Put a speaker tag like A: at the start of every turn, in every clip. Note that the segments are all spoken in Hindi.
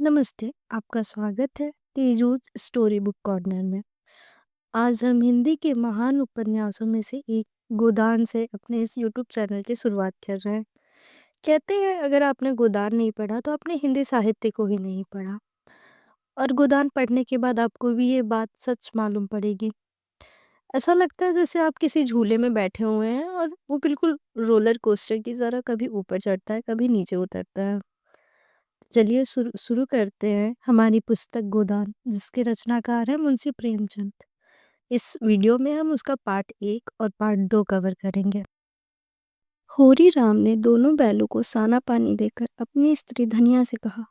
A: नमस्ते, आपका स्वागत है तेजूज स्टोरी बुक कॉर्नर में। आज हम हिंदी के महान उपन्यासों में से एक गोदान से अपने इस यूट्यूब चैनल की शुरुआत कर रहे हैं। कहते हैं अगर आपने गोदान नहीं पढ़ा तो आपने हिंदी साहित्य को ही नहीं पढ़ा। और गोदान पढ़ने के बाद आपको भी ये बात सच मालूम पड़ेगी। ऐसा लगता है जैसे आप किसी झूले में बैठे हुए हैं और वो बिल्कुल रोलर कोस्टर की तरह कभी ऊपर चढ़ता है कभी नीचे उतरता है। चलिए शुरू शुरू करते हैं हमारी पुस्तक गोदान, जिसके रचनाकार हैं मुंशी प्रेमचंद। इस वीडियो में हम उसका पार्ट 1 और पार्ट 2 कवर करेंगे। होरी राम ने दोनों बैलों को साना पानी देकर अपनी स्त्री धनिया से कहा,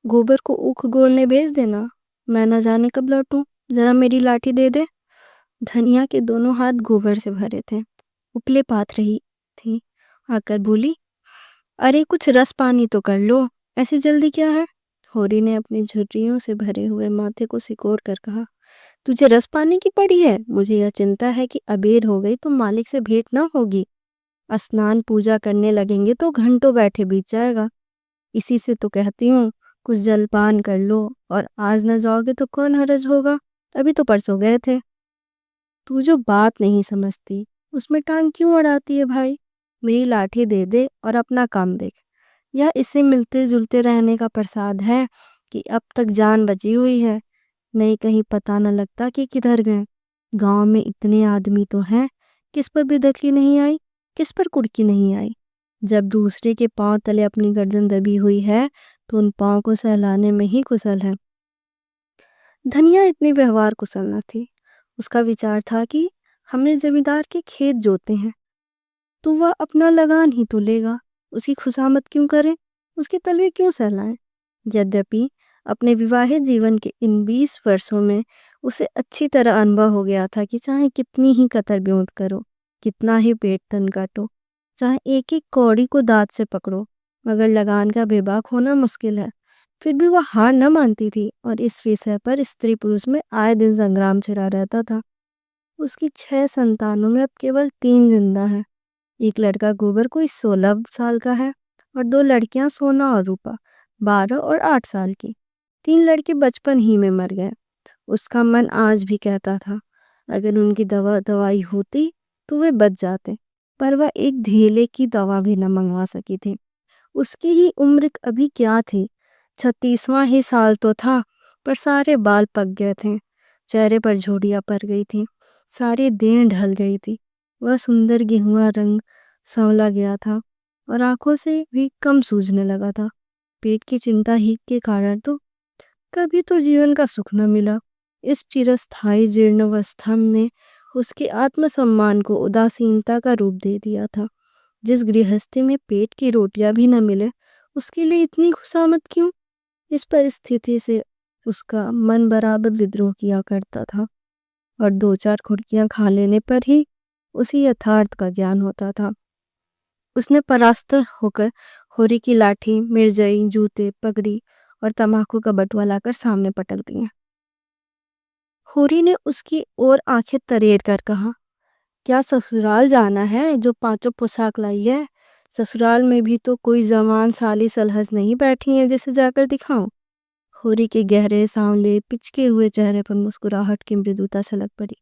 A: गोबर को ऊख गोलने भेज देना, मैं न जाने कब लौटूं, जरा मेरी लाठी दे दे। धनिया के दोनों हाथ गोबर से भरे थे, उपले पात रही थी। आकर बोली, अरे कुछ रस पानी तो कर लो, ऐसी जल्दी क्या है। होरी ने अपनी झुर्रियों से भरे हुए माथे को सिकोड़ कर कहा, तुझे रस पानी की पड़ी है। मुझे यह चिंता है कि अबेर हो गई तो मालिक से भेंट ना होगी। स्नान पूजा करने लगेंगे तो घंटों बैठे बीत जाएगा। इसी से तो कहती हूँ कुछ जलपान कर लो, और आज न जाओगे तो कौन हरज होगा। अभी तो परसों गए थे। तू जो बात नहीं समझती उसमें टांग क्यों अड़ाती है भाई। मेरी लाठी दे दे और अपना काम देख। यह इससे मिलते जुलते रहने का प्रसाद है कि अब तक जान बची हुई है, नहीं कहीं पता न लगता कि किधर गए। गांव में इतने आदमी तो हैं, किस पर बिदकली नहीं आई, किस पर कुड़की नहीं आई। जब दूसरे के पांव तले अपनी गर्दन दबी हुई है तो उन पांव को सहलाने में ही कुशल है। धनिया इतनी व्यवहार कुशल न थी। उसका विचार था कि हमने जमींदार के खेत जोते हैं तो वह अपना लगान ही तो लेगा, उसकी खुशामद क्यों करें, उसके तलवे क्यों सहलाएं। यद्यपि अपने विवाहित जीवन के इन 20 वर्षों में उसे अच्छी तरह अनुभव हो गया था कि चाहे कितनी ही कतर ब्योंत करो, कितना ही पेट तन काटो, चाहे एक एक कौड़ी को दांत से पकड़ो, मगर लगान का बेबाक होना मुश्किल है। फिर भी वह हार न मानती थी और इस विषय पर स्त्री पुरुष में आए दिन संग्राम छिड़ा रहता था। उसकी 6 संतानों में अब केवल 3 जिंदा हैं। एक लड़का गोबर कोई 16 साल का है और 2 लड़कियां सोना और रूपा 12 और 8 साल की। 3 लड़के बचपन ही में मर गए। उसका मन आज भी कहता था अगर उनकी दवाई होती तो वे बच जाते, पर वह एक धेले की दवा भी न मंगवा सकी थी। उसकी ही उम्र अभी क्या थी, 36वां ही साल तो था, पर सारे बाल पक गए थे, चेहरे पर झुर्रियां पड़ गई थी, सारी देह ढल गई थी। वह सुंदर गेहुआ रंग सांवला गया था और आंखों से भी कम सूझने लगा था। पेट की चिंता ही के कारण तो कभी तो जीवन का सुख न मिला। इस चिरस्थायी जीर्णावस्था ने उसके आत्मसम्मान को उदासीनता का रूप दे दिया था। जिस गृहस्थी में पेट की रोटियां भी न मिले, उसके लिए इतनी खुशामद क्यों। इस परिस्थिति से उसका मन बराबर विद्रोह किया करता था और 2-4 खुर्कियां खा लेने पर ही उसी यथार्थ का ज्ञान होता था। उसने परास्त होकर होरी की लाठी, मिर्जई, जूते, पगड़ी और तम्बाकू का बटुआ लाकर सामने पटक दिया। होरी ने उसकी ओर आंखें तरेर कर कहा, क्या ससुराल जाना है जो 5 पोशाक लाई है। ससुराल में भी तो कोई जवान साली सलहज नहीं बैठी है जिसे जाकर दिखाऊं। होरी के गहरे सांवले पिचके हुए चेहरे पर मुस्कुराहट की मृदुता छलक पड़ी।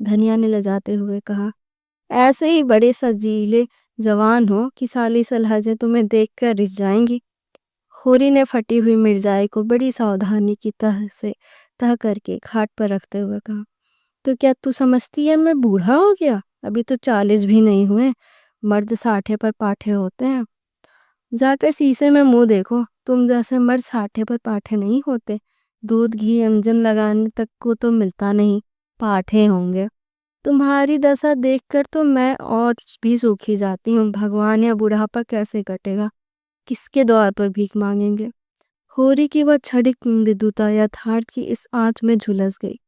A: धनिया ने लजाते हुए कहा, ऐसे ही बड़े सजीले जवान हो कि साली सलहजें तुम्हें देखकर रिस जाएंगी। होरी ने फटी हुई मिर्जाई को बड़ी सावधानी की तह करके खाट पर रखते हुए कहा, तो क्या तू समझती है मैं बूढ़ा हो गया, अभी तो 40 भी नहीं हुए। मर्द 60 पर पाठे होते हैं। जाकर शीशे में मुंह देखो, तुम जैसे मर्द 60 पर पाठे नहीं होते। दूध घी अंजन लगाने तक को तो मिलता नहीं, पाठे होंगे। तुम्हारी दशा देखकर तो मैं और भी सूखी जाती हूँ। भगवान या बुढ़ापा कैसे कटेगा, किसके द्वार पर भीख मांगेंगे। होरी की वह क्षणिक मृदुता यथार्थ की इस आंच में झुलस गई।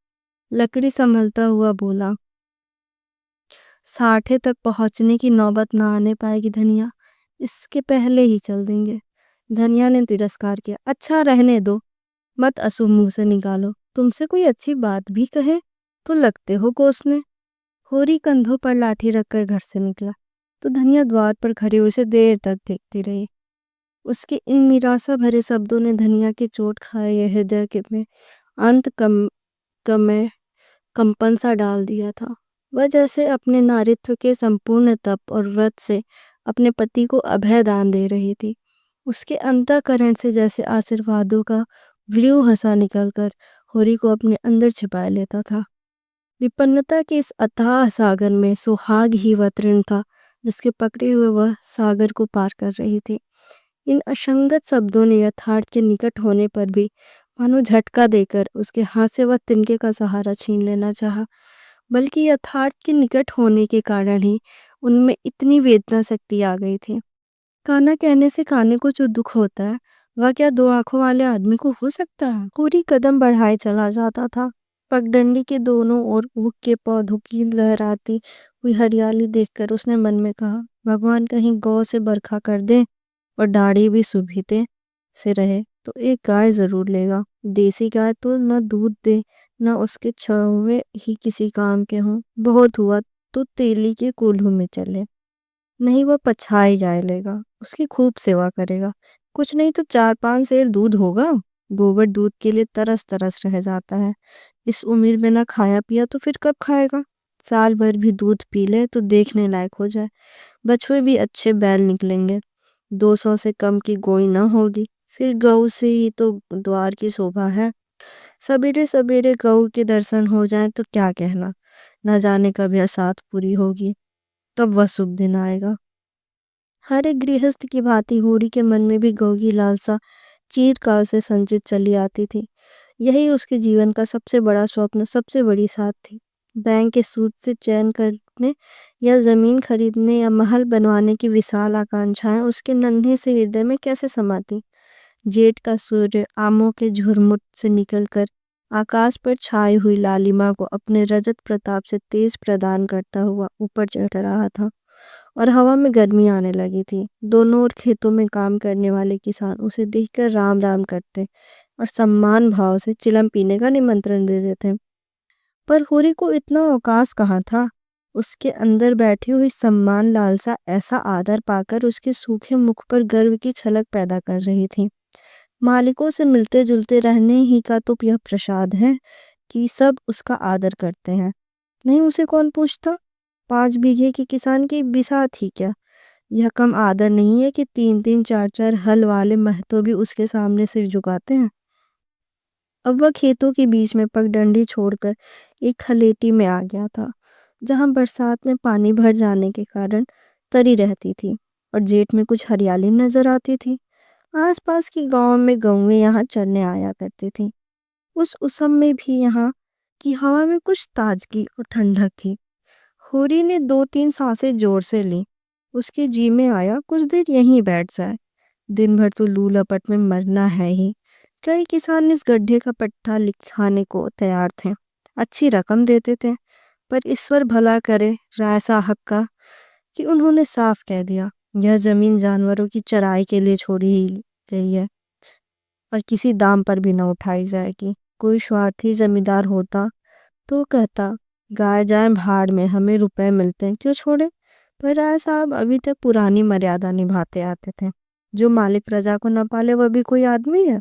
A: लकड़ी संभलता हुआ बोला, 60 तक पहुंचने की नौबत ना आने पाएगी धनिया, इसके पहले ही चल देंगे। धनिया ने तिरस्कार किया, अच्छा रहने दो, मत अशुभ मुंह से निकालो। तुमसे कोई अच्छी बात भी कहे तो लगते हो कोसने। होरी कंधों पर लाठी रखकर घर से निकला तो धनिया द्वार पर खड़ी उसे देर तक देखती रही। उसके इन निराशा भरे शब्दों ने धनिया के चोट खाए हृदय के में अंत कम कंपन सा डाल दिया था। वह जैसे अपने नारित्व के संपूर्ण तप और व्रत से अपने पति को अभय दान दे रही थी। उसके अंतःकरण से जैसे आशीर्वादों का व्यूह सा निकलकर होरी को अपने अंदर छिपाए लेता था। विपन्नता के इस अथाह सागर में सुहाग ही वह तृण था जिसके पकड़े हुए वह सागर को पार कर रही थी। इन असंगत शब्दों ने यथार्थ के निकट होने पर भी मानो झटका देकर उसके हाथ से वह तिनके का सहारा छीन लेना चाहा। बल्कि यथार्थ के निकट होने के कारण ही उनमें इतनी वेदना शक्ति आ गई थी। काना कहने से काने को जो दुख होता है वह क्या दो आंखों वाले आदमी को हो सकता है। पूरी कदम बढ़ाए चला जाता था। पगडंडी के दोनों ओर ऊख के पौधों की लहराती हुई हरियाली देखकर उसने मन में कहा, भगवान कहीं गौ से बरखा कर दे और दाढ़ी भी सुभीते से रहे तो एक गाय जरूर लेगा। देसी गाय तो न दूध दे न उसके छवे ही किसी काम के हों। बहुत हुआ तो तेली के कोल्हू में चले, नहीं वह पछाई जाए लेगा। उसकी खूब सेवा करेगा। कुछ नहीं तो 4-5 सेर दूध होगा। गोबर दूध के लिए तरस तरस रह जाता है। इस उम्र में ना खाया पिया तो फिर कब खाएगा। साल भर भी दूध पी ले तो देखने लायक हो जाए। बछुए भी अच्छे बैल निकलेंगे। 200 से कम की गोई न होगी। फिर गऊ से ही तो द्वार की शोभा है। सवेरे सवेरे गऊ के दर्शन हो जाए तो क्या कहना। न जाने कब यह साथ पूरी होगी। तब वह शुभ दिन आएगा। हर एक गृहस्थ की भांति होरी के मन में भी गौ की लालसा चिरकाल से संचित चली आती थी। यही उसके जीवन का सबसे बड़ा स्वप्न, सबसे बड़ी साथ थी। बैंक के सूद से चयन करने या जमीन खरीदने या महल बनवाने की विशाल आकांक्षाएं उसके नन्हे से हृदय में कैसे समाती। जेठ का सूर्य आमों के झुरमुट से निकलकर आकाश पर छाई हुई लालिमा को अपने रजत प्रताप से तेज प्रदान करता हुआ ऊपर चढ़ रहा था और हवा में गर्मी आने लगी थी। दोनों ओर खेतों में काम करने वाले किसान उसे देखकर राम राम करते और सम्मान भाव से चिलम पीने का निमंत्रण दे देते। पर होरी को इतना अवकाश कहाँ था। उसके अंदर बैठी हुई सम्मान लालसा ऐसा आदर पाकर उसके सूखे मुख पर गर्व की छलक पैदा कर रही थी। मालिकों से मिलते जुलते रहने ही का तो यह प्रसाद है कि सब उसका आदर करते हैं। नहीं उसे कौन पूछता। 5 बीघे के किसान की बिसात ही क्या। यह कम आदर नहीं है कि 3-3 4-4 हल वाले महतो भी उसके सामने सिर झुकाते हैं। अब वह खेतों के बीच में पगडंडी छोड़कर एक खलेटी में आ गया था जहां बरसात में पानी भर जाने के कारण तरी रहती थी और जेठ में कुछ हरियाली नजर आती थी। आसपास की गांव में गौएं यहाँ चरने आया करती थी। उस उसम में भी यहाँ की हवा में कुछ ताजगी और ठंडक थी। होरी ने 2-3 सांसें जोर से ली। उसके जी में आया कुछ देर यहीं बैठ जाए। दिन भर तो लू लपट में मरना है ही। कई किसान इस गड्ढे का पट्टा लिखाने को तैयार थे। अच्छी रकम देते थे। पर ईश्वर भला करे राय साहब का कि उन्होंने साफ कह दिया यह जमीन जानवरों की चराई के लिए छोड़ी ही गई है और किसी दाम पर भी न उठाई जाएगी। कोई स्वार्थी जमींदार होता तो कहता गाय जाए भाड़ में, हमें रुपए मिलते हैं क्यों छोड़े। पर राय साहब अभी तक पुरानी मर्यादा निभाते आते थे। जो मालिक प्रजा को न पाले वह भी कोई आदमी है।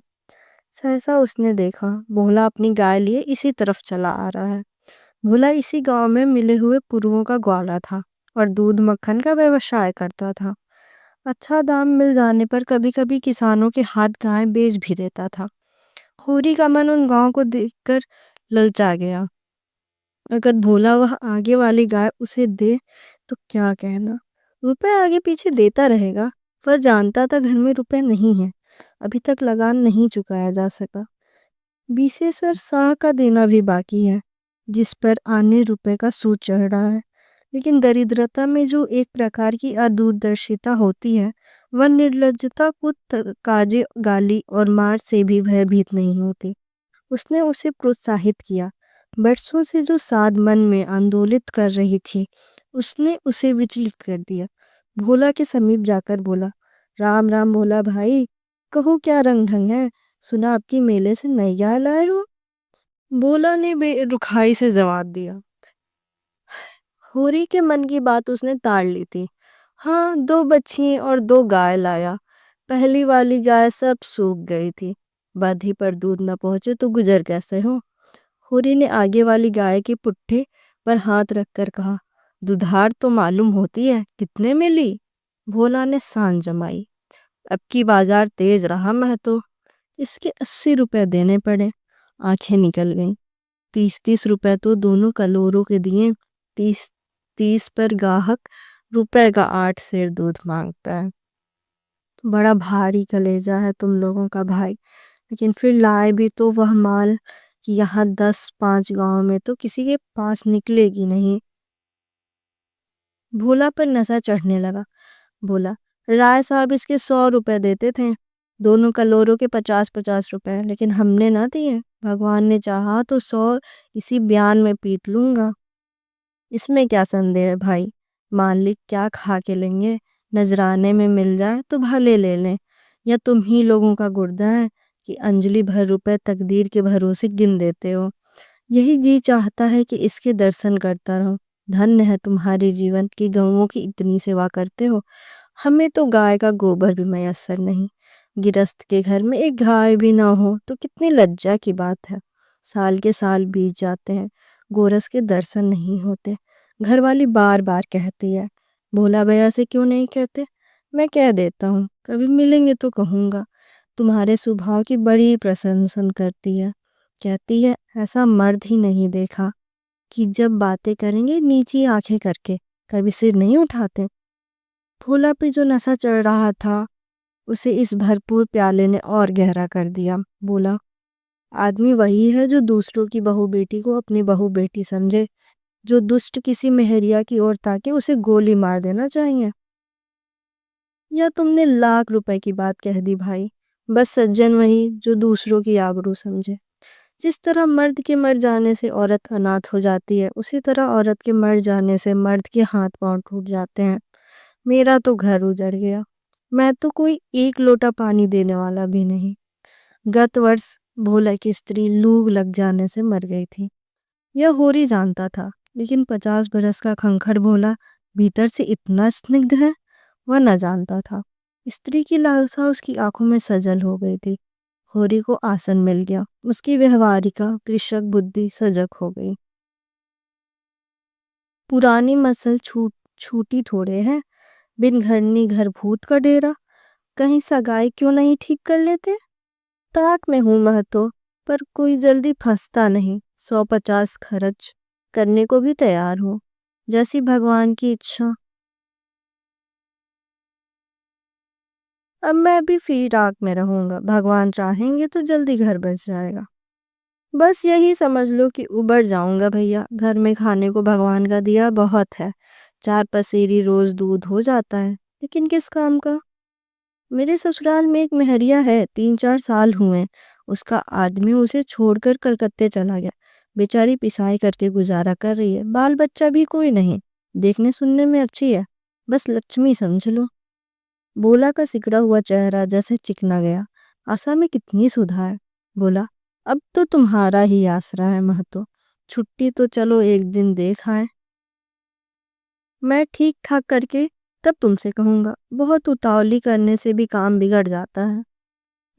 A: सहसा उसने देखा भोला अपनी गाय लिए इसी तरफ चला आ रहा है। भोला इसी गांव में मिले हुए पुरुओं का ग्वाला था और दूध मक्खन का व्यवसाय करता था। अच्छा दाम मिल जाने पर कभी कभी किसानों के हाथ गाय बेच भी देता था। होरी का मन उन गांव को देखकर ललचा गया। अगर भोला वह आगे वाली गाय उसे दे तो क्या कहना। रुपए आगे पीछे देता रहेगा। वह जानता था घर में रुपए नहीं है। अभी तक लगान नहीं चुकाया जा सका। बीसेसर शाह का देना भी बाकी है जिस पर आने रुपए का सूद चढ़ रहा है। लेकिन दरिद्रता में जो एक प्रकार की अदूरदर्शिता होती है वह निर्लज्जता को काजे गाली और मार से भी भयभीत नहीं होती। उसने उसे प्रोत्साहित किया। बरसों से जो साध मन में आंदोलित कर रही थी उसने उसे विचलित कर दिया। भोला के समीप जाकर बोला, राम राम भोला भाई, कहो क्या रंग ढंग है। सुना आपकी मेले से नई गाय लाए हो। भोला ने बेरुखाई से जवाब दिया। होरी के मन की बात उसने ताड़ ली थी। हाँ 2 बच्चियां और 2 गाय लाया। पहली वाली गाय सब सूख गई थी। बंधी पर दूध न पहुंचे तो गुजर कैसे हो। होरी ने आगे वाली गाय के पुट्ठे पर हाथ रखकर कहा, दुधार तो मालूम होती है, कितने में ली? भोला ने सांस जमाई। अब की बाजार तेज रहा महतो, इसके 80 रुपए देने पड़े। आंखें निकल गईं। 30-30 रुपए तो दोनों कलोरों के दिए। 30-30 पर गाहक रुपए का 8 सेर दूध मांगता है। बड़ा भारी कलेजा है तुम लोगों का भाई, लेकिन फिर लाए भी तो वह माल कि यहाँ 10-5 गांव में तो किसी के पास निकलेगी नहीं। भोला पर नशा चढ़ने लगा। बोला, राय साहब इसके 100 रुपए देते थे, दोनों कलोरों के 50-50 रुपए, लेकिन हमने ना दिए। भगवान ने चाहा तो 100 इसी बयान में पीट लूंगा। इसमें क्या संदेह है भाई, मालिक क्या खा के लेंगे, नजराने में मिल जाए तो भले ले लें। या तुम ही लोगों का गुर्दा है कि अंजलि भर रुपए तकदीर के भरोसे गिन देते हो। यही जी चाहता है कि इसके दर्शन करता रहूं। धन्य है तुम्हारे जीवन की गऊओं की इतनी सेवा करते हो। हमें तो गाय का गोबर भी मयस्सर नहीं। गिरस्त के घर में एक गाय भी ना हो तो कितनी लज्जा की बात है। साल के साल बीत जाते हैं, गोरस के दर्शन नहीं होते। घरवाली बार बार कहती है, भोला भैया से क्यों नहीं कहते? मैं कह देता हूँ, कभी मिलेंगे तो कहूँगा। तुम्हारे स्वभाव की बड़ी प्रशंसा करती है। कहती है, ऐसा मर्द ही नहीं देखा कि जब बातें करेंगे नीची आंखें करके, कभी सिर नहीं उठाते। भोला पे जो नशा चढ़ रहा था उसे इस भरपूर प्याले ने और गहरा कर दिया। बोला, आदमी वही है जो दूसरों की बहू बेटी को अपनी बहू बेटी समझे। जो दुष्ट किसी मेहरिया की ओर ताके उसे गोली मार देना चाहिए। या तुमने लाख रुपए की बात कह दी भाई। बस सज्जन वही जो दूसरों की आबरू समझे। जिस तरह मर्द के मर जाने से औरत अनाथ हो जाती है, उसी तरह औरत के मर जाने से मर्द के हाथ पांव टूट जाते हैं। मेरा तो घर उजड़ गया। मैं तो कोई एक लोटा पानी देने वाला भी नहीं। गत वर्ष भोला की स्त्री लू लग जाने से मर गई थी। यह होरी जानता था, लेकिन 50 बरस का खंखर भोला भीतर से इतना स्निग्ध है, वह न जानता था। स्त्री की लालसा उसकी आंखों में सजल हो गई थी। होरी को आसन मिल गया। उसकी व्यवहारिका कृषक बुद्धि सजग हो गई। पुरानी मसल छूटी थोड़े हैं। बिन घरनी घर भूत का डेरा। कहीं सगाई क्यों नहीं ठीक कर लेते? ताक में हूं महतो, पर कोई जल्दी फंसता नहीं। 150 खर्च करने को भी तैयार हूं, जैसी भगवान की इच्छा। अब मैं भी फिराक में रहूंगा। भगवान चाहेंगे तो जल्दी घर बस जाएगा। बस यही समझ लो कि उबर जाऊंगा भैया। घर में खाने को भगवान का दिया बहुत है। 4 पसेरी रोज दूध हो जाता है, लेकिन किस काम का? मेरे ससुराल में एक मेहरिया है, 3-4 साल हुए। उसका आदमी उसे छोड़कर कलकत्ते चला गया। बेचारी पिसाई करके गुजारा कर रही है। बाल बच्चा भी कोई नहीं। देखने सुनने में अच्छी है, बस लक्ष्मी समझ लो। बोला का सिकड़ा हुआ चेहरा जैसे चिकना गया। आशा में कितनी सुधा है। बोला, अब तो तुम्हारा ही आसरा है महतो। छुट्टी तो चलो एक दिन देख आए। मैं ठीक ठाक करके तब तुमसे कहूंगा। बहुत उतावली करने से भी काम बिगड़ जाता है।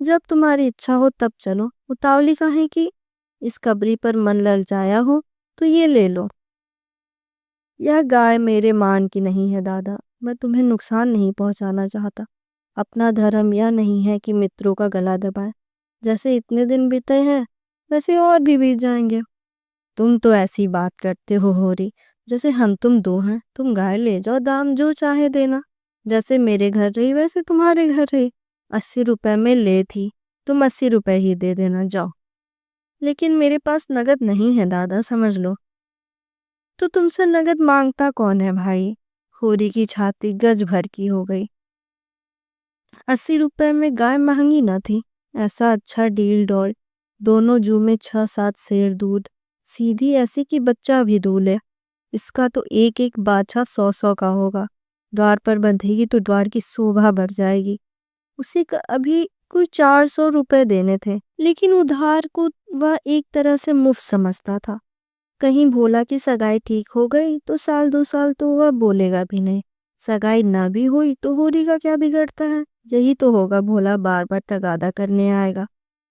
A: जब तुम्हारी इच्छा हो तब चलो। उतावली काहे की? इस कबरी पर मन ललचाया हो तो ये ले लो। यह गाय मेरे मान की नहीं है दादा। मैं तुम्हें नुकसान नहीं पहुंचाना चाहता। अपना धर्म यह नहीं है कि मित्रों का गला दबाए। जैसे इतने दिन बीते हैं, वैसे और भी बीत जाएंगे। तुम तो ऐसी बात करते हो होरी, जैसे हम तुम दो हैं। तुम गाय ले जाओ, दाम जो चाहे देना। जैसे मेरे घर रही वैसे तुम्हारे घर रही। 80 रुपए में ले थी, तुम 80 रुपए ही दे देना, जाओ। लेकिन मेरे पास नगद नहीं है दादा, समझ लो। तो तुमसे नगद मांगता कौन है भाई? होरी की छाती गज भर की हो गई। 80 रुपए में गाय महंगी न थी। ऐसा अच्छा डील डॉल। दोनों जू में 6-7 सेर दूध। सीधी ऐसी कि बच्चा भी दूले। इसका तो एक एक बाछा 100-100 का होगा। द्वार पर बंधेगी तो द्वार की शोभा बढ़ जाएगी। उसे अभी कुछ 400 रुपए देने थे, लेकिन उधार को वह एक तरह से मुफ्त समझता था। कहीं भोला की सगाई ठीक हो गई तो 1-2 साल तो वह बोलेगा भी नहीं। सगाई ना भी हुई तो होरी का क्या बिगड़ता है? यही तो होगा, भोला बार बार तगादा करने आएगा,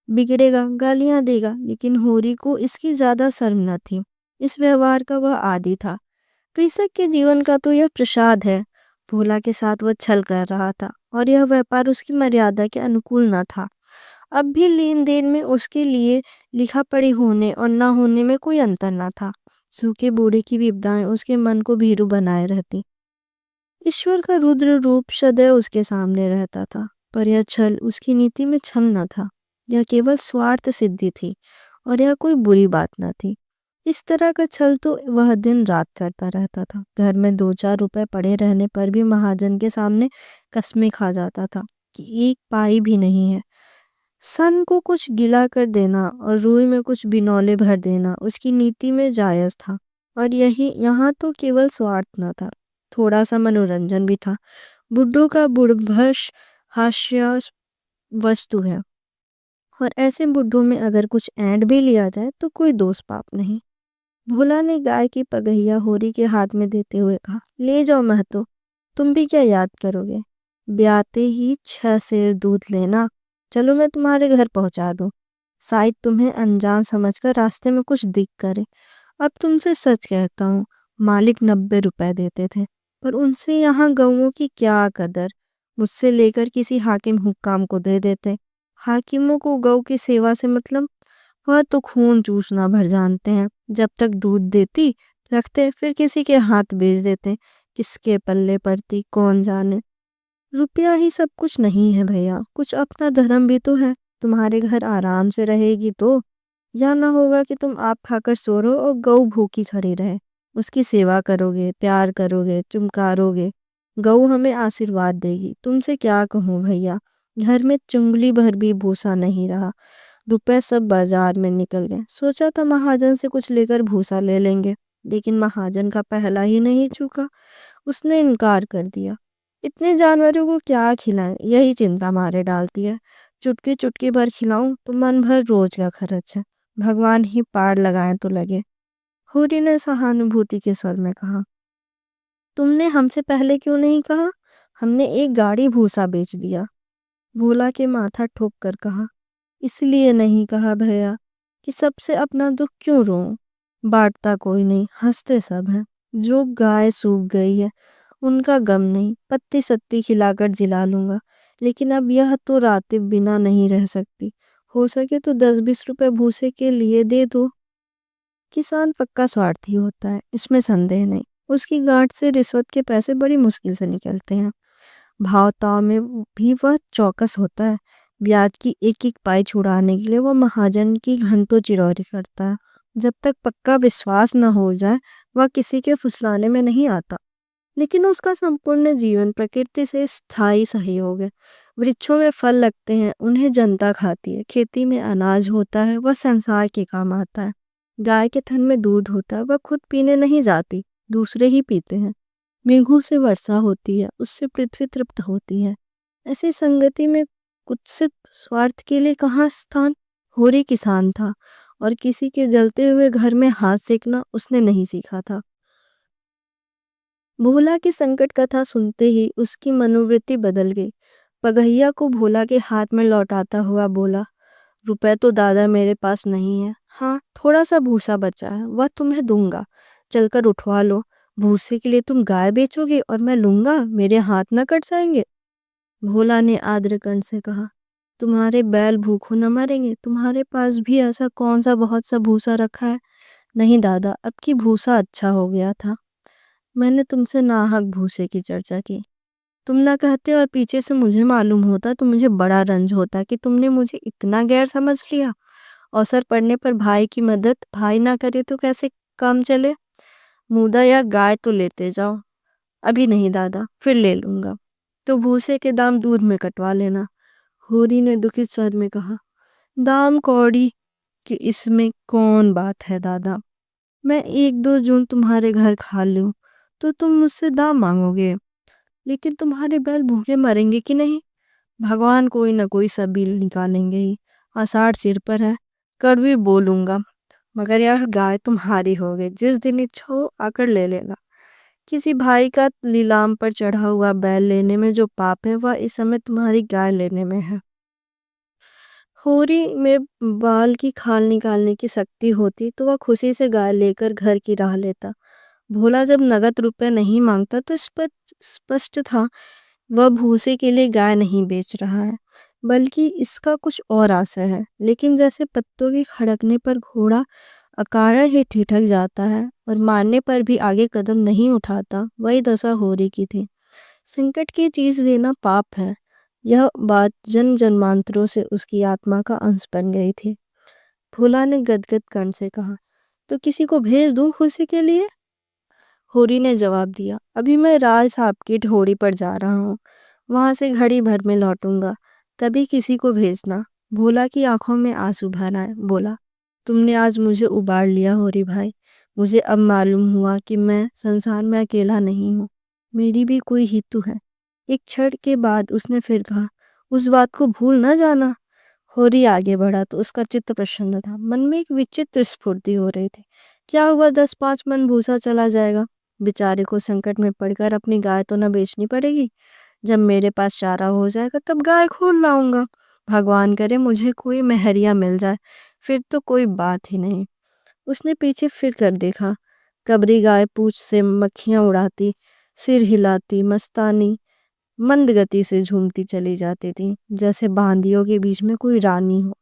A: बिगड़ेगा, गालियां देगा। लेकिन होरी को इसकी ज्यादा शर्म न थी। इस व्यवहार का वह आदी था। कृषक के जीवन का तो यह प्रसाद है। भोला के साथ वह छल कर रहा था और यह व्यापार उसकी मर्यादा के अनुकूल न था। अब भी लेन देन में उसके लिए लिखा पढ़ी होने और ना होने में कोई अंतर न था। सूखे बूढ़े की विपदाएं उसके मन को भीरू बनाए रहती। ईश्वर का रुद्र रूप सदैव उसके सामने रहता था। पर यह छल उसकी नीति में छल न था। यह केवल स्वार्थ सिद्धि थी और यह कोई बुरी बात न थी। इस तरह का छल तो वह दिन रात करता रहता था। घर में 2-4 रुपए पड़े रहने पर भी महाजन के सामने कस्में खा जाता था कि एक पाई भी नहीं है। सन को कुछ गिला कर देना और रुई में कुछ बिनौले भर देना उसकी नीति में जायज था। और यही यहाँ तो केवल स्वार्थ न था, थोड़ा सा मनोरंजन भी था। बुड्ढों का बुड़भस हास्य वस्तु है और ऐसे बुड्ढों में अगर कुछ ऐंठ भी लिया जाए तो कोई दोष पाप नहीं। भोला ने गाय की पगहिया होरी के हाथ में देते हुए कहा, ले जाओ महतो, तुम भी क्या याद करोगे? ब्याते ही 6 सेर दूध लेना। चलो मैं तुम्हारे घर पहुंचा दूं। शायद तुम्हें अनजान समझकर रास्ते में कुछ दिख करे। अब तुमसे सच कहता हूँ, मालिक 90 रुपए देते थे, पर उनसे यहाँ गऊओं की क्या कदर। मुझसे लेकर किसी हाकिम हुक्काम को दे देते। हाकिमों को गऊ की सेवा से मतलब, वह तो खून चूसना भर जानते हैं। जब तक दूध देती रखते, फिर किसी के हाथ बेच देते। किसके पल्ले पड़ती कौन जाने। रुपया ही सब कुछ नहीं है भैया, कुछ अपना धर्म भी तो है। तुम्हारे घर आराम से रहेगी तो, या ना होगा कि तुम आप खाकर सो रहो और गऊ भूखी खड़ी रहे। उसकी सेवा करोगे, प्यार करोगे, चुमकारोगे, गऊ हमें आशीर्वाद देगी। तुमसे क्या कहूँ भैया, घर में चुंगली भर भी भूसा नहीं रहा। रुपए सब बाजार में निकल गए। सोचा था महाजन से कुछ लेकर भूसा ले लेंगे, लेकिन महाजन का पहला ही नहीं चूका। उसने इनकार कर दिया। इतने जानवरों को क्या खिलाएं, यही चिंता मारे डालती है। चुटकी चुटकी भर खिलाऊं तो मन भर रोज का खर्च है। भगवान ही पार लगाए तो लगे। होरी ने सहानुभूति के स्वर में कहा, तुमने हमसे पहले क्यों नहीं कहा? हमने एक गाड़ी भूसा बेच दिया। भोला के माथा ठोक कर कहा, इसलिए नहीं कहा भैया कि सबसे अपना दुख क्यों रो। बांटता कोई नहीं, हंसते सब हैं। जो गाय सूख गई है उनका गम नहीं, पत्ती सत्ती खिलाकर जिला लूंगा। लेकिन अब यह तो रातिब बिना नहीं रह सकती। हो सके तो 10-20 रुपए भूसे के लिए दे दो। किसान पक्का स्वार्थी होता है, इसमें संदेह नहीं। उसकी गांठ से रिश्वत के पैसे बड़ी मुश्किल से निकलते हैं। भाव ताव में भी वह चौकस होता है। ब्याज की एक एक पाई छुड़ाने के लिए वह महाजन की घंटों चिरौरी करता है। जब तक पक्का विश्वास न हो जाए वह किसी के फुसलाने में नहीं आता। लेकिन उसका संपूर्ण जीवन प्रकृति से स्थायी सहयोग है। वृक्षों में फल लगते हैं, उन्हें जनता खाती है। खेती में अनाज होता है, वह संसार के काम आता है। गाय के थन में दूध होता है, वह खुद पीने नहीं जाती, दूसरे ही पीते हैं। मेघों से वर्षा होती है, उससे पृथ्वी तृप्त होती है। ऐसी संगति में कुत्सित स्वार्थ के लिए कहाँ स्थान। होरी किसान था और किसी के जलते हुए घर में हाथ सेकना उसने नहीं सीखा था। भोला की संकट कथा सुनते ही उसकी मनोवृत्ति बदल गई। पगहिया को भोला के हाथ में लौटाता हुआ बोला, रुपए तो दादा मेरे पास नहीं है। हाँ, थोड़ा सा भूसा बचा है, वह तुम्हें दूंगा। चलकर उठवा लो। भूसे के लिए तुम गाय बेचोगे और मैं लूंगा, मेरे हाथ न कट जाएंगे? भोला ने आद्र कंठ से कहा, तुम्हारे बैल भूखों न मरेंगे। तुम्हारे पास भी ऐसा कौन सा बहुत सा भूसा रखा है? नहीं दादा, अब की भूसा अच्छा हो गया था। मैंने तुमसे नाहक भूसे की चर्चा की। तुम ना कहते और पीछे से मुझे मालूम होता तो मुझे बड़ा रंज होता कि तुमने मुझे इतना गैर समझ लिया। अवसर पड़ने पर भाई की मदद भाई ना करे तो कैसे काम चले। मुदा या गाय तो लेते जाओ। अभी नहीं दादा, फिर ले लूंगा। तो भूसे के दाम दूध में कटवा लेना। होरी ने दुखित स्वर में कहा, दाम कौड़ी कि इसमें कौन बात है दादा। मैं 1-2 जून तुम्हारे घर खा लूं तो तुम मुझसे दाम मांगोगे, लेकिन तुम्हारे बैल भूखे मरेंगे कि नहीं? भगवान कोई ना कोई सबील निकालेंगे ही। आषाढ़ सिर पर है, कड़वी बोलूंगा, मगर यह गाय तुम्हारी हो गई। जिस दिन इच्छा हो आकर ले लेना। किसी भाई का नीलाम पर चढ़ा हुआ बैल लेने में जो पाप है, वह इस समय तुम्हारी गाय लेने में है। होरी में बाल की खाल निकालने की शक्ति होती तो वह खुशी से गाय लेकर घर की राह लेता। भोला जब नगद रुपए नहीं मांगता तो स्पष्ट स्पष्ट था, वह भूसे के लिए गाय नहीं बेच रहा है, बल्कि इसका कुछ और आशय है। लेकिन जैसे पत्तों के खड़कने पर घोड़ा अकारण ही ठिठक जाता है और मारने पर भी आगे कदम नहीं उठाता, वही दशा होरी की थी। संकट की चीज लेना पाप है, यह बात जन्म जन्मांतरों से उसकी आत्मा का अंश बन गई थी। भोला ने गदगद कंठ से कहा, तो किसी को भेज दूं खुशी के लिए? होरी ने जवाब दिया, अभी मैं राज साहब की ढोरी पर जा रहा हूँ, वहां से घड़ी भर में लौटूंगा, तभी किसी को भेजना। भोला की आंखों में आंसू भर आए, बोला, तुमने आज मुझे उबार लिया होरी भाई। मुझे अब मालूम हुआ कि मैं संसार में अकेला नहीं हूँ, मेरी भी कोई हितू है। एक क्षण के बाद उसने फिर कहा, उस बात को भूल न जाना। होरी आगे बढ़ा तो उसका चित्त प्रसन्न था, मन में एक विचित्र स्फूर्ति हो रही थी। क्या हुआ, 10-5 मन भूसा चला जाएगा, बेचारे को संकट में पड़कर अपनी गाय तो न बेचनी पड़ेगी। जब मेरे पास चारा हो जाएगा तब गाय खोल लाऊंगा। भगवान करे मुझे कोई मेहरिया मिल जाए, फिर तो कोई बात ही नहीं। उसने पीछे फिर कर देखा, कबरी गाय पूंछ से मक्खियां उड़ाती, सिर हिलाती, मस्तानी मंद गति से झूमती चली जाती थी, जैसे बांदियों के बीच में कोई रानी हो।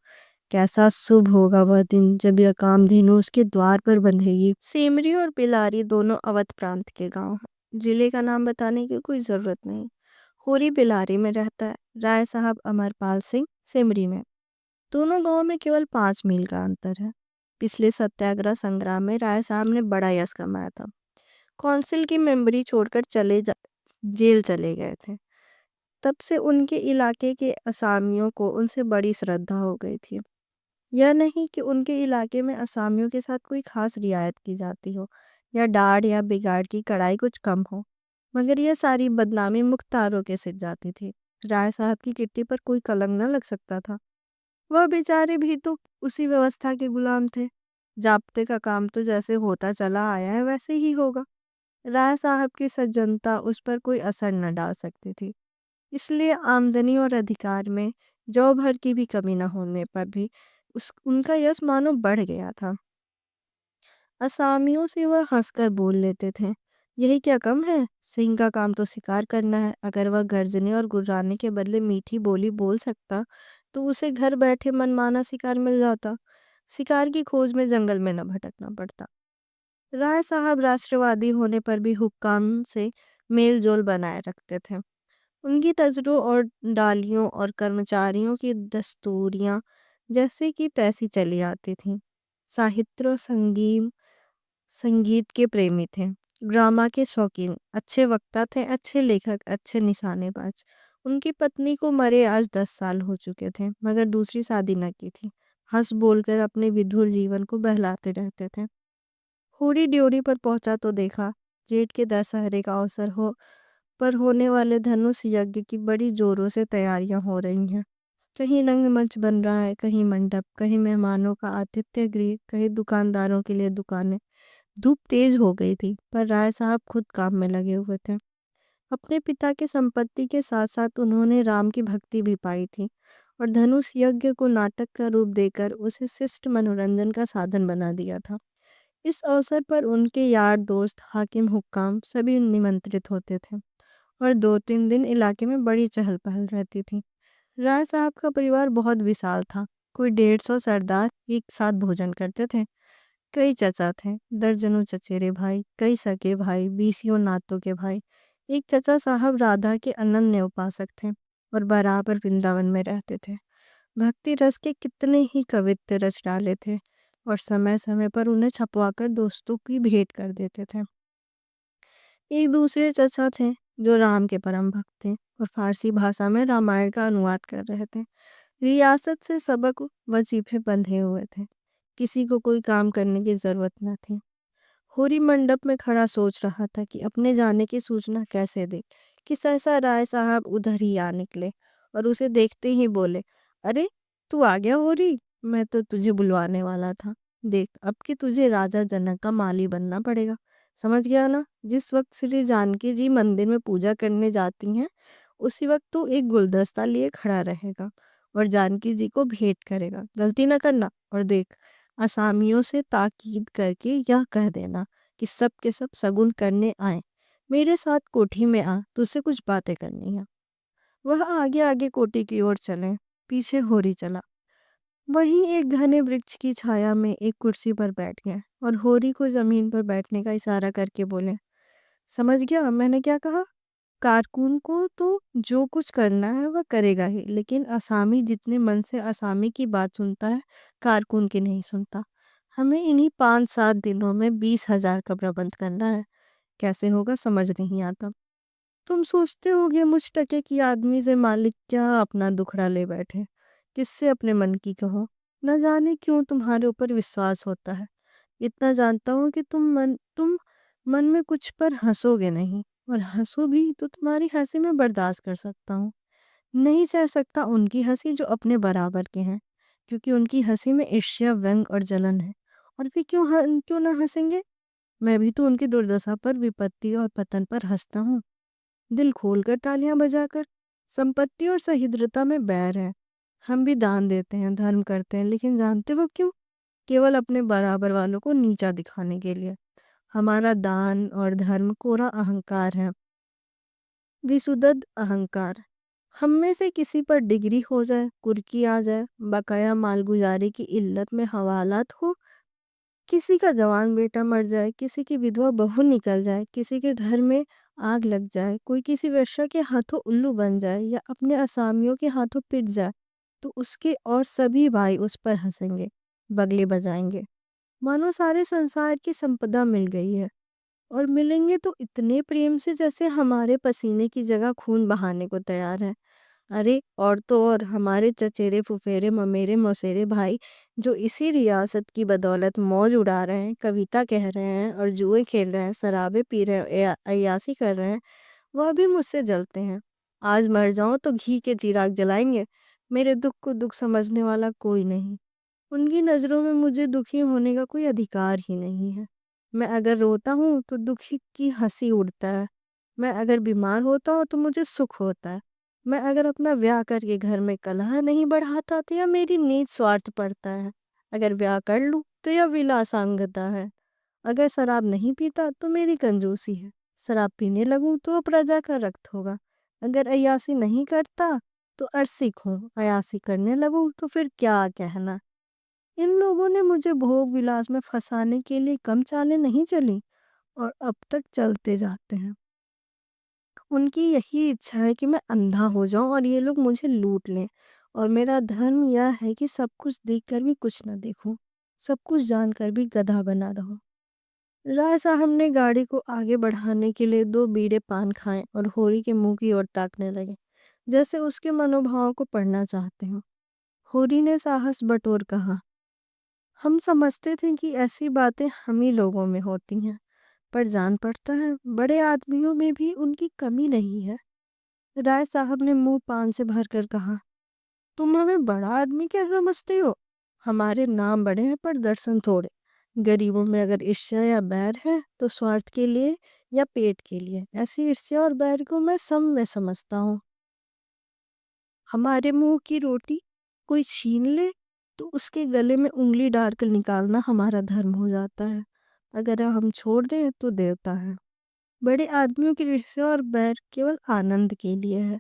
A: कैसा शुभ होगा वह दिन जब यह कामधेनु उसके द्वार पर बंधेगी। सेमरी और बिलारी दोनों अवध प्रांत के गांव हैं। जिले का नाम बताने की कोई जरूरत नहीं। होरी बिलारी में रहता है, राय साहब अमरपाल सिंह सेमरी में। दोनों गांवों में केवल 5 मील का अंतर है। पिछले सत्याग्रह संग्राम में राय साहब ने बड़ा यश कमाया था। कौंसिल की मेंबरी छोड़कर जेल चले गए थे। तब से उनके इलाके के असामियों को उनसे बड़ी श्रद्धा हो गई थी। यह नहीं कि उनके इलाके में असामियों के साथ कोई खास रियायत की जाती हो, या डांट या बिगाड़ की कड़ाई कुछ कम हो, मगर यह सारी बदनामी मुख्तारों के सिर जाती थी। राय साहब की कीर्ति पर कोई कलंक न लग सकता था। वह बेचारे भी तो उसी व्यवस्था के गुलाम थे। जाब्ते का काम तो जैसे होता चला आया है वैसे ही होगा। राय साहब की सज्जनता उस पर कोई असर न डाल सकती थी। इसलिए आमदनी और अधिकार में जौ भर की भी कमी न होने पर भी उस उनका यश मानो बढ़ गया था। असामियों से वह हंसकर बोल लेते थे, यही क्या कम है, सिंह का काम तो शिकार करना है। अगर वह गर्जने और गुर्राने के बदले मीठी बोली बोल सकता तो उसे घर बैठे मनमाना शिकार मिल जाता। शिकार की खोज में जंगल में न भटकना पड़ता। राय साहब राष्ट्रवादी होने पर भी हुक्काम से मेल जोल बनाए रखते थे। उनकी तजरों और डालियों और कर्मचारियों की दस्तूरियां जैसे कि तैसी चली आती थीं। साहित्य और संगीत के प्रेमी थे, ड्रामा के शौकीन, अच्छे वक्ता थे, अच्छे लेखक, अच्छे निशानेबाज। उनकी पत्नी को मरे आज 10 साल हो चुके थे, मगर दूसरी शादी न की थी। हंस बोलकर अपने विधुर जीवन को बहलाते रहते थे। होरी ड्योढ़ी पर पहुंचा तो देखा, जेठ के दशहरे का अवसर हो पर होने वाले धनुष यज्ञ की बड़ी जोरों से तैयारियां हो रही हैं। कहीं रंगमंच बन रहा है, कहीं मंडप, कहीं मेहमानों का आतिथ्य गृह, कहीं दुकानदारों के लिए दुकानें। धूप तेज हो गई थी, पर राय साहब खुद काम में लगे हुए थे। अपने पिता की संपत्ति के साथ साथ उन्होंने राम की भक्ति भी पाई थी, और धनुष यज्ञ को नाटक का रूप देकर उसे शिष्ट मनोरंजन का साधन बना दिया था। इस अवसर पर उनके यार दोस्त, हाकिम हुक्काम सभी निमंत्रित होते थे, और 2-3 दिन इलाके में बड़ी चहल पहल रहती थी। राय साहब का परिवार बहुत विशाल था। कोई 150 सरदार एक साथ भोजन करते थे। कई चचा थे, दर्जनों चचेरे भाई, कई सगे भाई, बीसियों नातों के भाई। एक चचा साहब राधा के अनन्य उपासक थे और बराबर वृंदावन में रहते थे। भक्ति रस के कितने ही कवित्त रच डाले थे, और समय समय पर उन्हें छपवाकर दोस्तों की भेंट कर देते थे। एक दूसरे चचा थे जो राम के परम भक्त थे और फारसी भाषा में रामायण का अनुवाद कर रहे थे। रियासत से सबक वजीफे बंधे हुए थे, किसी को कोई काम करने की जरूरत न थी। होरी मंडप में खड़ा सोच रहा था कि अपने जाने की सूचना कैसे दे कि सहसा राय साहब उधर ही आ निकले और उसे देखते ही बोले, अरे तू आ गया होरी, मैं तो तुझे बुलवाने वाला था। देख अब कि तुझे राजा जनक का माली बनना पड़ेगा। समझ गया ना? जिस वक़्त श्री जानकी जी मंदिर में पूजा करने जाती हैं, उसी वक़्त तू एक गुलदस्ता लिए खड़ा रहेगा और जानकी जी को भेंट करेगा। गलती ना करना और देख, असामियों से ताकीद करके यह कह देना कि सब के सब शगुन करने आएँ। मेरे साथ कोठी में आ, तुझसे कुछ बातें करनी है। वह आगे-आगे कोठी की ओर चले, पीछे होरी चला। वहीं एक घने वृक्ष की छाया में एक कुर्सी पर बैठ गए और होरी को जमीन पर बैठने का इशारा करके बोले, समझ गया मैंने क्या कहा? कारकुन को तो जो कुछ करना है वह करेगा ही, लेकिन असामी जितने मन से असामी की बात सुनता है, कारकुन की नहीं सुनता। हमें इन्हीं 5-7 दिनों में 20,000 का प्रबंध करना है। कैसे होगा समझ नहीं आता। तुम सोचते होगे मुझ टके की आदमी से मालिक क्या अपना दुखड़ा ले बैठे, किससे अपने मन की कहो। न जाने क्यों तुम्हारे ऊपर विश्वास होता है। इतना जानता हूँ कि तुम मन में कुछ पर हंसोगे नहीं, और हंसो भी तो तुम्हारी हंसी में बर्दाश्त कर सकता हूँ। नहीं सह सकता उनकी हंसी जो अपने बराबर के हैं, क्योंकि उनकी हंसी में ईर्ष्या, व्यंग और जलन है। और वे क्यों ना हंसेंगे? मैं भी तो उनकी दुर्दशा पर, विपत्ति और पतन पर हंसता हूँ, दिल खोलकर तालियां बजाकर। संपत्ति और सहिष्णुता में बैर है। हम भी दान देते हैं, धर्म करते हैं, लेकिन जानते हो क्यों? केवल अपने बराबर वालों को नीचा दिखाने के लिए। हमारा दान और धर्म कोरा अहंकार है, विशुद्ध अहंकार। हम में से किसी पर डिग्री हो जाए, कुर्की आ जाए, बकाया मालगुजारी की इल्लत में हवालात हो, किसी का जवान बेटा मर जाए, किसी की विधवा बहू निकल जाए, किसी के घर में आग लग जाए, कोई किसी वेश्या के हाथों उल्लू बन जाए या अपने असामियों के हाथों पिट जाए, तो उसके और सभी भाई उस पर हंसेंगे, बगले बजाएंगे, मानो सारे संसार की संपदा मिल गई है। और मिलेंगे तो इतने प्रेम से जैसे हमारे पसीने की जगह खून बहाने को तैयार है। अरे और तो और हमारे चचेरे फुफेरे ममेरे मौसेरे भाई जो इसी रियासत की बदौलत मौज उड़ा रहे हैं, कविता कह रहे हैं और जुए खेल रहे हैं, शराबे पी रहे हैं, अय्यासी कर रहे हैं, वह भी मुझसे जलते हैं। आज मर जाऊं तो घी के चिराग जलाएंगे। मेरे दुख को दुख समझने वाला कोई नहीं। उनकी नज़रों में मुझे दुखी होने का कोई अधिकार ही नहीं है। मैं अगर रोता हूँ तो दुखी की हंसी उड़ता है। मैं अगर बीमार होता हूँ तो मुझे सुख होता है। मैं अगर अपना ब्याह करके घर में कलह नहीं बढ़ाता तो यह मेरी नीच स्वार्थ पड़ता है। अगर ब्याह कर लूँ तो यह विलासांगता है। अगर शराब नहीं पीता तो मेरी कंजूसी है। शराब पीने लगूं तो प्रजा का रक्त होगा। अगर अय्यासी नहीं करता तो अरसिक हूँ। अय्यासी करने लगूं तो फिर क्या कहना। इन लोगों ने मुझे भोग विलास में फंसाने के लिए कम चालें नहीं चली, और अब तक चलते जाते हैं। उनकी यही इच्छा है कि मैं अंधा हो जाऊं और ये लोग मुझे लूट लें। और मेरा धर्म यह है कि सब कुछ देखकर भी कुछ न देखूं, सब कुछ जानकर भी गधा बना रहूं। राय साहब ने गाड़ी को आगे बढ़ाने के लिए 2 बीड़े पान खाए और होरी के मुंह की ओर ताकने लगे, जैसे उसके मनोभावों को पढ़ना चाहते हो। होरी ने साहस बटोर कहा, हम समझते थे कि ऐसी बातें हम ही लोगों में होती हैं, पर जान पड़ता है बड़े आदमियों में भी उनकी कमी नहीं है। राय साहब ने मुंह पान से भरकर कहा, तुम हमें बड़ा आदमी क्या समझते हो? हमारे नाम बड़े हैं पर दर्शन थोड़े। गरीबों में अगर ईर्ष्या या बैर है तो स्वार्थ के लिए या पेट के लिए। ऐसी ईर्ष्या और बैर को मैं सम में समझता हूँ। हमारे मुंह की रोटी कोई छीन ले तो उसके गले में उंगली डालकर निकालना हमारा धर्म हो जाता है। अगर हम छोड़ दें तो देवता है। बड़े आदमियों की ईर्ष्या और बैर केवल आनंद के लिए है।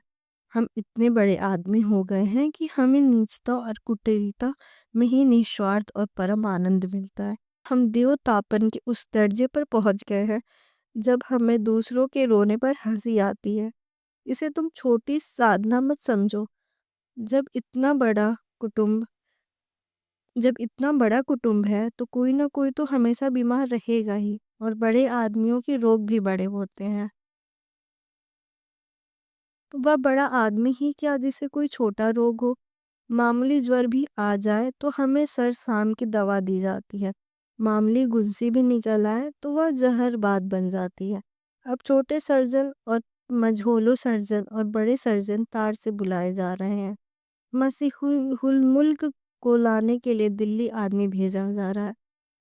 A: हम इतने बड़े आदमी हो गए हैं कि हमें नीचता और कुटिलता में ही निस्वार्थ और परम आनंद मिलता है। हम देवतापन के उस दर्जे पर पहुंच गए हैं जब हमें दूसरों के रोने पर हंसी आती है। इसे तुम छोटी साधना मत समझो। जब इतना बड़ा कुटुंब जब इतना बड़ा कुटुंब है तो कोई ना कोई तो हमेशा बीमार रहेगा ही, और बड़े आदमियों के रोग भी बड़े होते हैं। तो वह बड़ा आदमी ही क्या जिसे कोई छोटा रोग हो, मामूली ज्वर भी आ जाए तो हमें सर शाम की दवा दी जाती है। मामूली गुंसी भी निकल आए तो वह जहर बात बन जाती है। अब छोटे सर्जन और मझोलो सर्जन और बड़े सर्जन तार से बुलाए जा रहे हैं। मसीहुल मुल्क को लाने के लिए दिल्ली आदमी भेजा जा रहा है।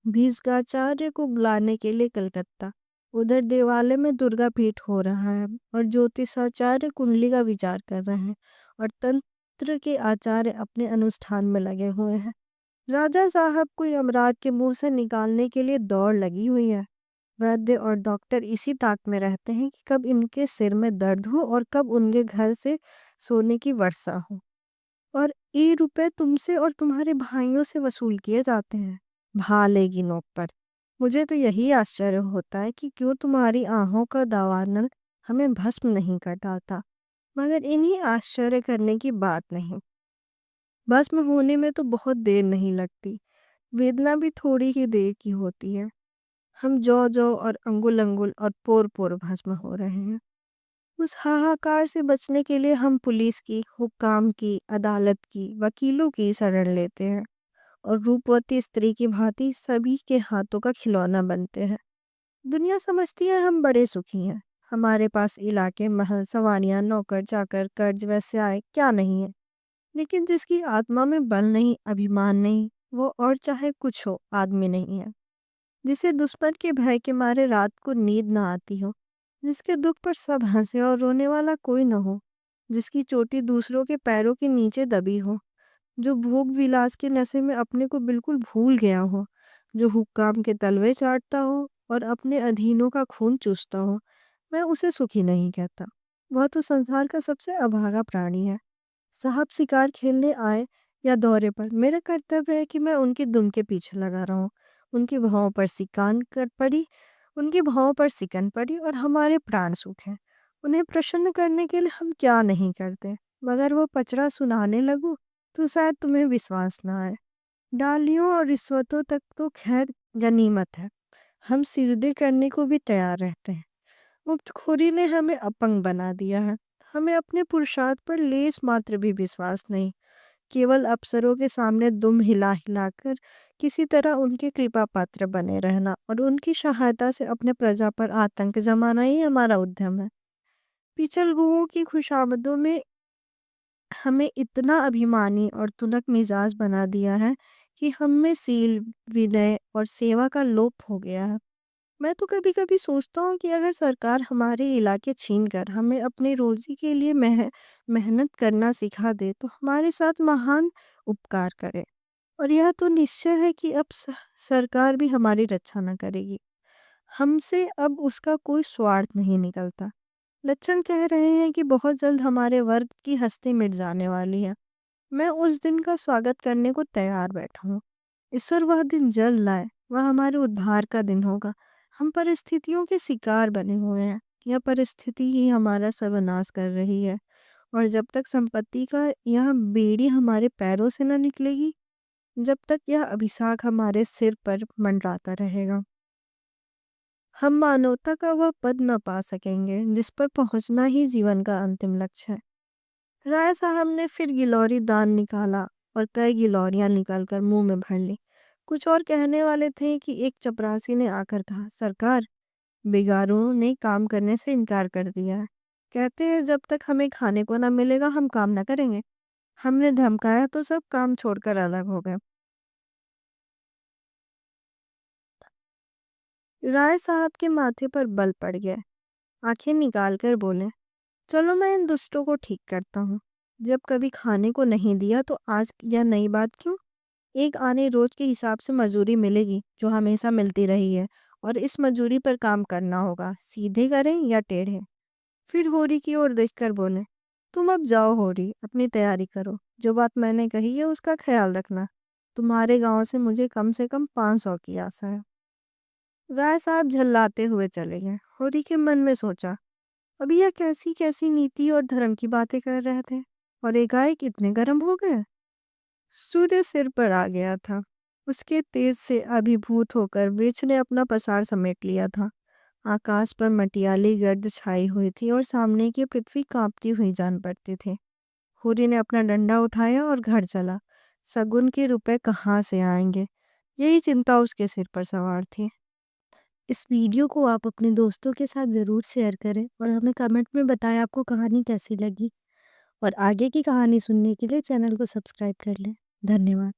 A: भीष्माचार्य को बुलाने के लिए कलकत्ता। उधर देवालय में दुर्गा पीठ हो रहा है और ज्योतिषाचार्य कुंडली का विचार कर रहे हैं और तंत्र के आचार्य अपने अनुष्ठान में लगे हुए हैं। राजा साहब को यमराज के मुंह से निकालने के लिए दौड़ लगी हुई है। वैद्य और डॉक्टर इसी ताक में रहते हैं कि कब इनके सिर में दर्द हो और कब उनके घर से सोने की वर्षा हो। और ये रुपए तुमसे और तुम्हारे भाइयों से वसूल किए जाते हैं भाले की नोक पर। मुझे तो यही आश्चर्य होता है कि क्यों तुम्हारी आहों का दावानल हमें भस्म नहीं कर डालता। मगर इन्हीं आश्चर्य करने की बात नहीं। भस्म होने में तो बहुत देर नहीं लगती, वेदना भी थोड़ी ही देर की होती है। हम जौ जौ और अंगुल अंगुल और पोर पोर भस्म हो रहे हैं। उस हाहाकार से बचने के लिए हम पुलिस की, हुक्काम की, अदालत की, वकीलों की शरण लेते हैं और रूपवती स्त्री की भांति सभी के हाथों का खिलौना बनते हैं। दुनिया समझती है हम बड़े सुखी हैं। हमारे पास इलाके, महल, सवारियां, नौकर चाकर, कर्ज, व्यवसाय क्या नहीं है। लेकिन जिसकी आत्मा में बल नहीं, अभिमान नहीं, वो और चाहे कुछ हो, आदमी नहीं है। जिसे दुश्मन के भय के मारे रात को नींद ना आती हो, जिसके दुख पर सब हंसे और रोने वाला कोई न हो, जिसकी चोटी दूसरों के पैरों के नीचे दबी हो, जो भोग विलास के नशे में अपने को बिल्कुल भूल गया हो, जो हुक्काम के तलवे चाटता हो और अपने अधीनों का खून चूसता हो, मैं उसे सुखी नहीं कहता। वह तो संसार का सबसे अभागा प्राणी है। साहब शिकार खेलने आए या दौरे पर, मेरा कर्तव्य है कि मैं उनकी दुम के पीछे लगा रहूं। उनकी भौं पर सिकान कर पड़ी उनकी भौं पर सिकन पड़ी और हमारे प्राण सूखे। उन्हें प्रसन्न करने के लिए हम क्या नहीं करते। मगर वो पचड़ा सुनाने लगूं तो शायद तुम्हें विश्वास ना आए। डालियों और रिश्वतों तक तो खैर गनीमत है, हम सिजदे करने को भी तैयार रहते हैं। मुफ्तखोरी ने हमें अपंग बना दिया है। हमें अपने पुरुषार्थ पर लेस मात्र भी विश्वास नहीं। केवल अफसरों के सामने दुम हिला हिलाकर किसी तरह उनके कृपा पात्र बने रहना और उनकी सहायता से अपने प्रजा पर आतंक जमाना ही हमारा उद्यम है। पिछलगुओं की खुशामदों में हमें इतना अभिमानी और तुनक मिजाज बना दिया है कि हम में सील, विनय और सेवा का लोप हो गया है। मैं तो कभी-कभी सोचता हूँ कि अगर सरकार हमारे इलाके छीन कर हमें अपनी रोजी के लिए मेहनत करना सिखा दे तो हमारे साथ महान उपकार करे। और यह तो निश्चय है कि अब सरकार भी हमारी रक्षा न करेगी। हमसे अब उसका कोई स्वार्थ नहीं निकलता। लक्षण कह रहे हैं कि बहुत जल्द हमारे वर्ग की हस्ती मिट जाने वाली है। मैं उस दिन का स्वागत करने को तैयार बैठा हूँ। ईश्वर वह दिन जल्द लाए, वह हमारे उद्धार का दिन होगा। हम परिस्थितियों के शिकार बने हुए हैं। यह परिस्थिति ही हमारा सर्वनाश कर रही है और जब तक संपत्ति का यह बेड़ी हमारे पैरों से न निकलेगी, जब तक यह अभिशाप हमारे सिर पर मंडराता रहेगा, हम मानवता का वह पद न पा सकेंगे जिस पर पहुंचना ही जीवन का अंतिम लक्ष्य है। राय साहब ने फिर गिलौरी दान निकाला और कई गिलौरियां निकालकर मुंह में भर ली। कुछ और कहने वाले थे कि एक चपरासी ने आकर कहा, सरकार, बेगारों ने काम करने से इनकार कर दिया है। कहते हैं जब तक हमें खाने को ना मिलेगा हम काम ना करेंगे। हमने धमकाया तो सब काम छोड़कर अलग हो गए। राय साहब के माथे पर बल पड़ गया। आंखें निकाल कर बोले, चलो मैं इन दुष्टों को ठीक करता हूँ। जब कभी खाने को नहीं दिया तो आज यह नई बात क्यों। एक आने रोज के हिसाब से मजूरी मिलेगी जो हमेशा मिलती रही है और इस मजूरी पर काम करना होगा, सीधे करें या टेढ़े। फिर होरी की ओर देखकर बोले, तुम अब जाओ होरी, अपनी तैयारी करो। जो बात मैंने कही है उसका ख्याल रखना। तुम्हारे गांव से कम 500 की आशा है। राय साहब झल्लाते हुए चले गए। होरी के मन में सोचा, अभी यह कैसी कैसी नीति और धर्म की बातें कर रहे थे और एकाएक इतने गर्म हो गए। सूर्य सिर पर आ गया था। उसके तेज से अभिभूत होकर वृक्ष ने अपना पसार समेट लिया था। आकाश पर मटियाली गर्द छाई हुई थी और सामने की पृथ्वी कांपती हुई जान पड़ती थी। होरी ने अपना डंडा उठाया और घर चला। सगुन के रुपए कहाँ से आएंगे, यही चिंता उसके सिर पर सवार थी। इस वीडियो को आप अपने दोस्तों के साथ ज़रूर शेयर करें और हमें कमेंट में बताएं आपको कहानी कैसी लगी। और आगे की कहानी सुनने के लिए चैनल को सब्सक्राइब कर लें। धन्यवाद।